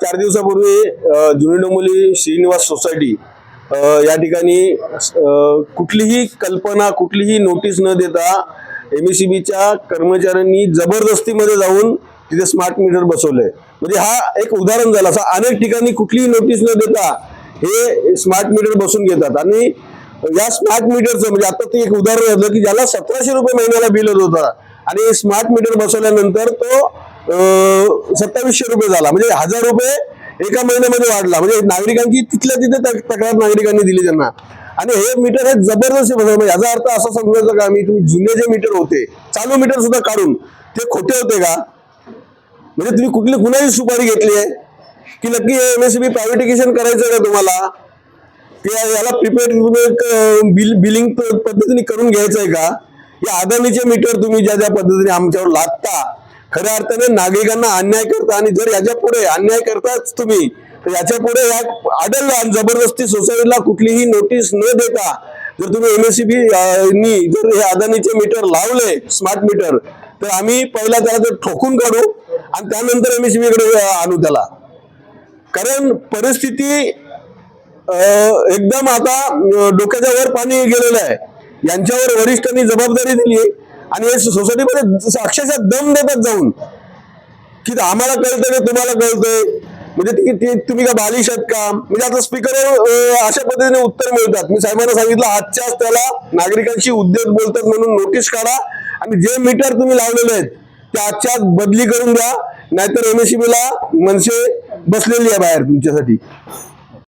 4 दिवसापूर्वी जुनी डोंबिवली श्रीनिवास सोसायटी या ठिकाणी कुठलीही कल्पना कुठलीही नोटीस न देता एमएससीबीच्या कर्मचाऱ्यांनी जबरदस्तीमध्ये जाऊन तिथे स्मार्ट मीटर बसवलंय। म्हणजे हा एक उदाहरण झालं। असं अनेक ठिकाणी कुठलीही नोटीस न देता हे स्मार्ट मीटर बसून घेतात आणि या स्मार्ट मीटरचं म्हणजे आता ते एक उदाहरण झालं की ज्याला 1700 रुपये महिन्याला बिल होत होता आणि स्मार्ट मीटर बसवल्यानंतर तो 2700 रुपये झाला। म्हणजे 1000 रुपये एका महिन्यामध्ये वाढला। म्हणजे नागरिकांची तिथल्या तिथे तक्रार नागरिकांनी दिली त्यांना आणि हे मीटर हे जबरदस्ती बसवलं। याचा अर्थ असा समजायचा का मी तुम्ही जुने जे मीटर होते चालू मीटर सुद्धा काढून ते खोटे होते का? म्हणजे तुम्ही कुणाची सुपारी घेतली आहे की नक्की एमएससीबी प्रायव्हेटिकेशन करायचं का तुम्हाला की याला प्रीपेड बिलिंग पद्धतीने करून घ्यायचं आहे का? या अदानीचे मीटर तुम्ही ज्या ज्या पद्धतीने आमच्यावर लादता खऱ्या अर्थाने नागरिकांना अन्याय करता आणि जर याच्या पुढे अन्याय करताच तुम्ही तर याच्या पुढे आढळलं आणि जबरदस्ती सोसायटीला कुठलीही नोटीस न देता जर तुम्ही एमएससीबी नी जर हे अदानीचे मीटर लावले स्मार्ट मीटर तर आम्ही पहिला त्याला ठोकून काढू आणि त्यानंतर एमएससीबी कडे आणू त्याला। कारण परिस्थिती एकदम आता डोक्याच्या वर पाणी गेलेलं आहे। यांच्यावर वरिष्ठांनी जबाबदारी दिली आणि सोसायटीमध्ये अक्षरशः दम देतात जाऊन की आम्हाला कळतंय तुम्हाला कळतंय म्हणजे तुम्ही का बालिश आहात का? म्हणजे आता स्पीकरवर अशा पद्धतीने उत्तर मिळतात। मी साहेबांना सांगितलं आजच्याच त्याला नागरिकांशी उद्योग बोलतात म्हणून नोटीस काढा आणि जे मीटर तुम्ही लावलेले आहेत ते आजच्या बदली करून द्या नाहीतर एमएससीबीला मनसे बसलेली आहे बाहेर तुमच्यासाठी।